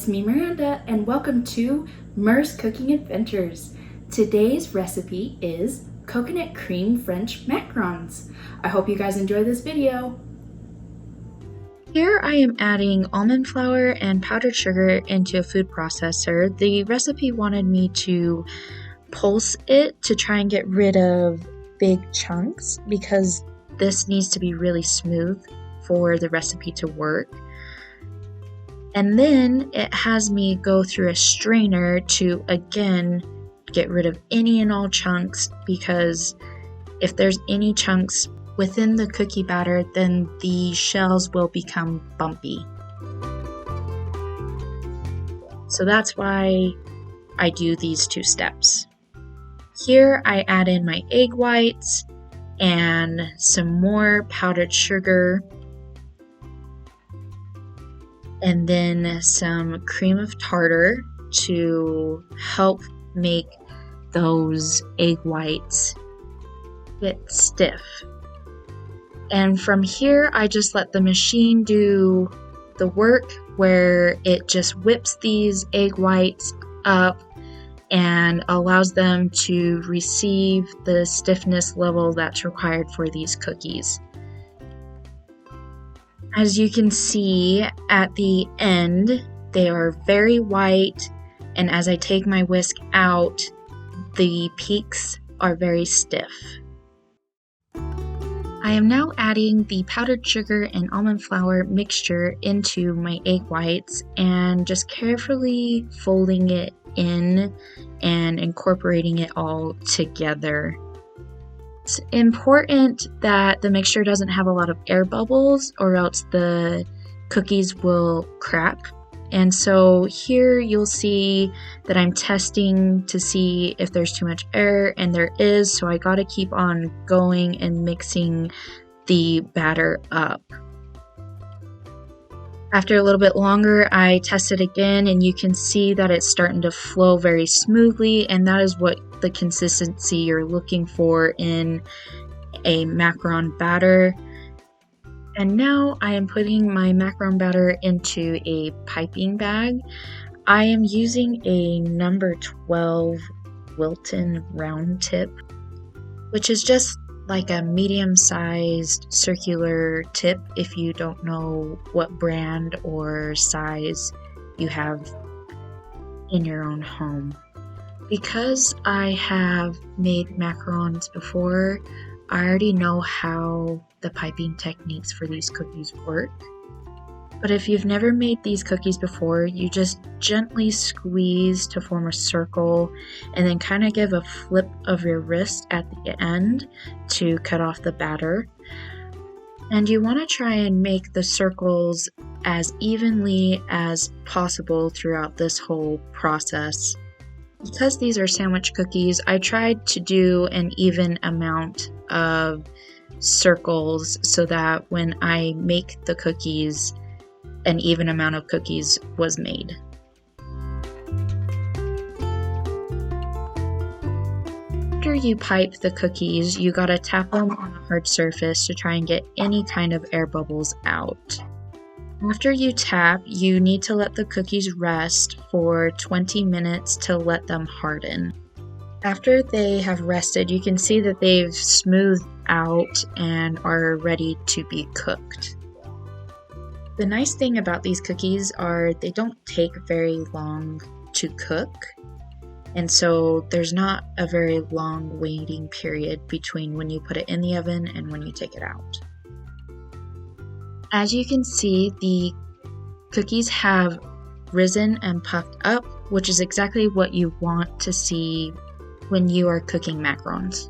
it's me Miranda and welcome to Mer's Cooking Adventures. Today's recipe is Coconut Cream French Macarons. I hope you guys enjoy this video. Here I am adding almond flour and powdered sugar into a food processor. The recipe wanted me to pulse it to try and get rid of big chunks because this needs to be really smooth for the recipe to work. And then it has me go through a strainer to again get rid of any and all chunks, because if there's any chunks within the cookie batter, then the shells will become bumpy. So that's why I do these two steps. Here I add in my egg whites and some more powdered sugar, and then some cream of tartar to help make those egg whites get stiff. And from here, I just let the machine do the work where it just whips these egg whites up and allows them to receive the stiffness level that's required for these cookies. As you can see at the end, they are very white, and as I take my whisk out, the peaks are very stiff. I am now adding the powdered sugar and almond flour mixture into my egg whites and just carefully folding it in and incorporating it all together. It's important that the mixture doesn't have a lot of air bubbles, or else the cookies will crack. And so here you'll see that I'm testing to see if there's too much air, and there is, so I gotta keep on going and mixing the batter up. After a little bit longer, I test it again, and you can see that it's starting to flow very smoothly, and that is what the consistency you're looking for in a macaron batter. And now I am putting my macaron batter into a piping bag. I am using a number 12 Wilton round tip, which is just like a medium-sized circular tip if you don't know what brand or size you have in your own home. Because I have made macarons before, I already know how the piping techniques for these cookies work. But if you've never made these cookies before, you just gently squeeze to form a circle and then kind of give a flip of your wrist at the end to cut off the batter. And you want to try and make the circles as evenly as possible throughout this whole process. Because these are sandwich cookies, I tried to do an even amount of circles so that when I make the cookies, an even amount of cookies was made. After you pipe the cookies, you gotta tap them on a hard surface to try and get any kind of air bubbles out. After you tap, you need to let the cookies rest for 20 minutes to let them harden. After they have rested, you can see that they've smoothed out and are ready to be cooked. The nice thing about these cookies are they don't take very long to cook, and so there's not a very long waiting period between when you put it in the oven and when you take it out. As you can see, the cookies have risen and puffed up, which is exactly what you want to see when you are cooking macarons.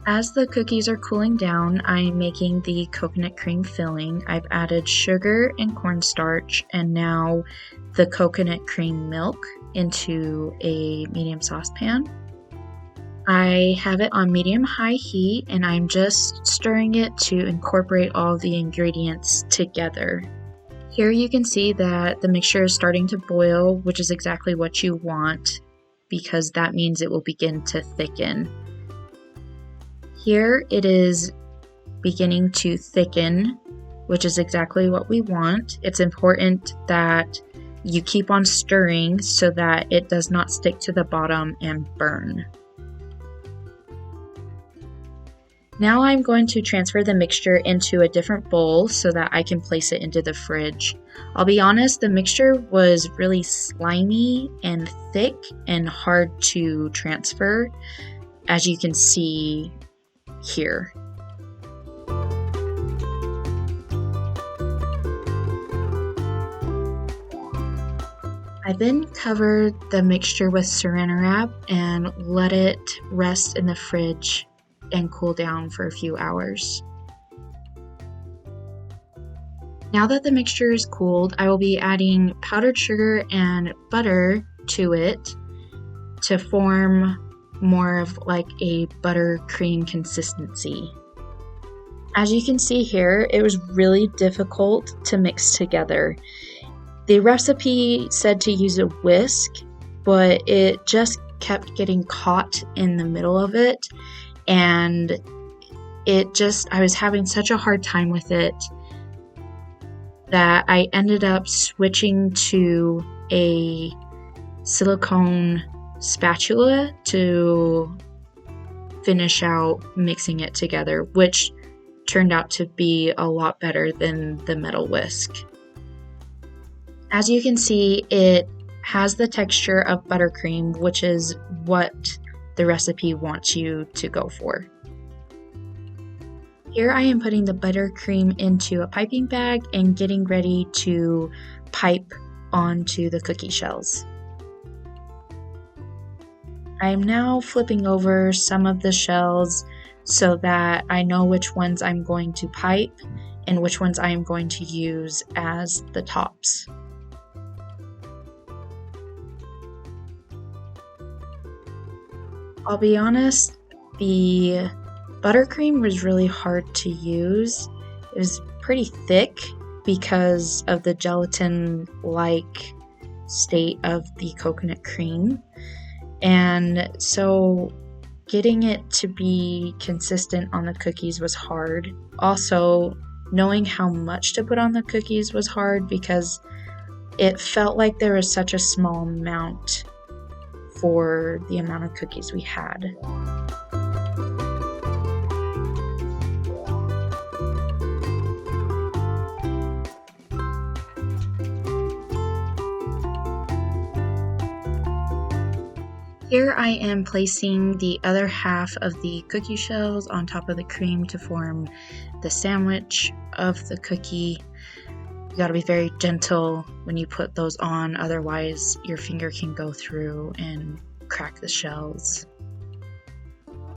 As the cookies are cooling down, I'm making the coconut cream filling. I've added sugar and cornstarch and now the coconut cream milk into a medium saucepan. I have it on medium-high heat and I'm just stirring it to incorporate all the ingredients together. Here you can see that the mixture is starting to boil, which is exactly what you want because that means it will begin to thicken. Here it is beginning to thicken, which is exactly what we want. It's important that You keep on stirring so that it does not stick to the bottom and burn. Now I'm going to transfer the mixture into a different bowl so that I can place it into the fridge. I'll be honest, the mixture was really slimy and thick and hard to transfer, as you can see here. I then covered the mixture with saran wrap and let it rest in the fridge and cool down for a few hours. Now that the mixture is cooled, I will be adding powdered sugar and butter to it to form more of like a buttercream consistency. As you can see here, it was really difficult to mix together. The recipe said to use a whisk, but it just kept getting caught in the middle of it, and I was having such a hard time with it that I ended up switching to a silicone spatula to finish out mixing it together, which turned out to be a lot better than the metal whisk. As you can see, it has the texture of buttercream, which is what the recipe wants you to go for. Here I am putting the buttercream into a piping bag and getting ready to pipe onto the cookie shells. I am now flipping over some of the shells so that I know which ones I'm going to pipe and which ones I am going to use as the tops. I'll be honest, the buttercream was really hard to use. It was pretty thick because of the gelatin-like state of the coconut cream. And so getting it to be consistent on the cookies was hard. Also, knowing how much to put on the cookies was hard because it felt like there was such a small amount for the amount of cookies we had. Here I am placing the other half of the cookie shells on top of the cream to form the sandwich of the cookie. You gotta be very gentle when you put those on, otherwise your finger can go through and crack the shells.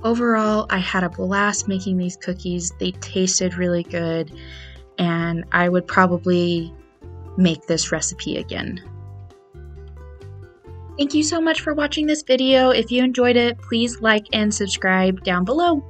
Overall, I had a blast making these cookies. They tasted really good, and I would probably make this recipe again. Thank you so much for watching this video. If you enjoyed it, please like and subscribe down below.